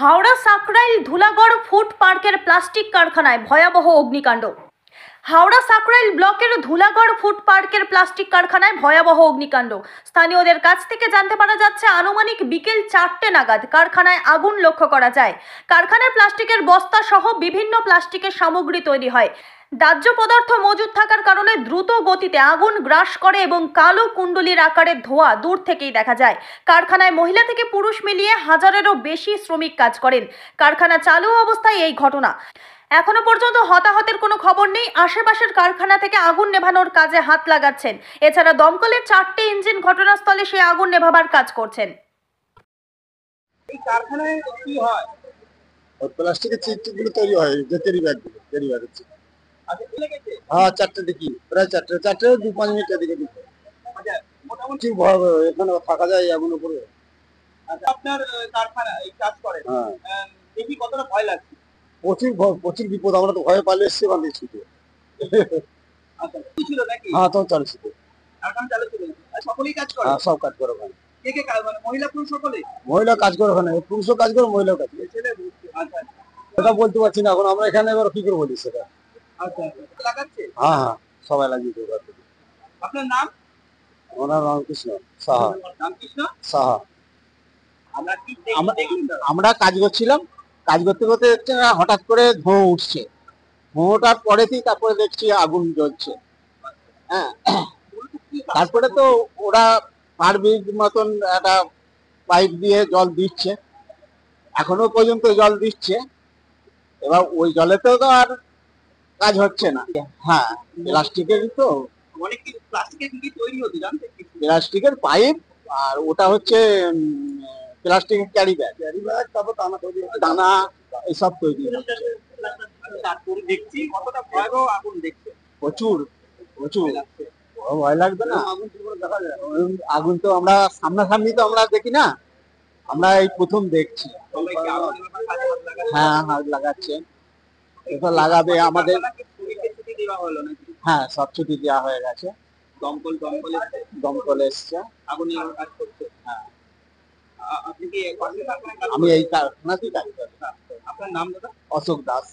Howrah Sankrail Dhulagarh food পার্কের plastic কারখানায় ভয়াবহ অগ্নিকাণ্ড। হাওড়া সাকরাইল ব্লকের ধুলাগড় ফুড পার্কের প্লাস্টিক কারখানায় ভয়াবহ অগ্নিকাণ্ড। স্থানীয়দের কাছ থেকে জানতে পারা যাচ্ছে, আনুমানিক বিকেল 4টে নাগাদ কারখানায় আগুন লক্ষ্য করা যায়। কারখানায় প্লাস্টিকের বস্তা সহ বিভিন্ন প্লাস্টিকের সামগ্রী তৈরি হয়। দাহ্য পদার্থ মজুদ থাকার কারণে দ্রুত গতিতে আগুন গ্রাস করে এবং কালো কুণ্ডলীর আকারের ধোঁয়া দূর থেকেই দেখা যায়। কারখানায় মহিলা থেকে পুরুষ মিলিয়ে হাজারেরও বেশি শ্রমিক কাজ করেন। কারখানা চালু অবস্থায় এই ঘটনা। এখনো পর্যন্ত হতাহতের কোনো খবর নেই। আশেপাশের কারখানা থেকে আগুন নেভানোর কাজে হাত লাগাচ্ছেন। এছাড়া দমকলের 4টে ইঞ্জিন ঘটনাস্থলে সেই আগুন নেভাবার কাজ করছেন। এই কারখানায় কি হয়? প্লাস্টিকের চিপগুলো তৈরি হয়, যে ক্যারি ব্যাগ হচ্ছে। আচ্ছা, কি লেগেছে? হ্যাঁ, 4টের দিকে, প্রায় 4টে 2-5 মিনিটের দিকে দিকে। আচ্ছা, মোটামুটি ঠিক ভয়াবহ, এখানে থাকা যায় আগুন উপরে। আচ্ছা, আপনার কারখানা এই কাজ করেন, হ্যাঁ, দেখি কতটা ভয় লাগছে। প্রচুর বিপদ, আমরা তো ভয়ে পালিয়ে এসছি বান্ধে ছুটে। আচ্ছা, কি ছিল নাকি? হ্যাঁ, তো চালু ছিল। কারখানা চালু ছিল, আর সকলেই কাজ করে? হ্যাঁ, সব কাজ করে ওখানে। কে কে মানে মহিলা পুরুষ সকলে? মহিলা কাজ করে ওখানে, পুরুষও কাজ করে, মহিলাও কাজ করে। ছেলে? আচ্ছা সেটা বলতে পারছি না এখন, আমরা এখানে এবার কি করে বলি সেটা। আচ্ছা আচ্ছা, লাগাচ্ছে? হ্যাঁ হ্যাঁ, সবাই লাগিয়ে দেবে। আপনার নাম? ওনার রামকৃষ্ণ সাহা। রামকৃষ্ণ সাহা। আমরা কি দেখলেন? আমরা কাজ করছিলাম, কাজ করতে করতে দেখছি না, হঠাৎ করে ধোঁয়া উঠছে। ধোঁয়াটার পরেতেই তারপরে দেখছি আগুন জ্বলছে। হ্যাঁ, তারপরে তো ওরা পারবিক মতন একটা পাইপ দিয়ে জল দিচ্ছে, এখনো পর্যন্ত জল দিচ্ছে। এবার ওই জলেতেও তো আর কাজ হচ্ছে না। হ্যাঁ, প্লাস্টিকের তো, অনেক কিছু প্লাস্টিকের কি তৈরি হতো জানতে? প্লাস্টিকের পাইপ, আর ওটা হচ্ছে প্লাস্টিকের ক্যারি ব্যাগ, তারপর দানা এসব তৈরি হচ্ছে। তারপরে দেখছি কতটা ভয়াবহ আগুন দেখছে। প্রচুর প্রচুর ভয় লাগবে না? আগুন কি করে দেখা যায়? আগুন তো আমরা সামনাসামনি তো আমরা দেখি না, আমরা এই প্রথম দেখছি। সবাইকে আগুন নেভানোর কাজে হাত লাগাচ্ছে। হ্যাঁ, হাত লাগাচ্ছে, এটা লাগাবে আমাদের। আপনাকে ছুটিতে ছুটি দেওয়া হলো নাকি? হ্যাঁ, সব ছুটি দেওয়া হয়ে গেছে, দমকল এসছে? দমকল এসছে। আগুন নেভানোর কাজ করছে? হ্যাঁ, আপনি কি পাশে কারখানায় কাজ আমি করেন? এই কারখানাতেই কাজ করি। আপনার নাম দাদা? অশোক দাস।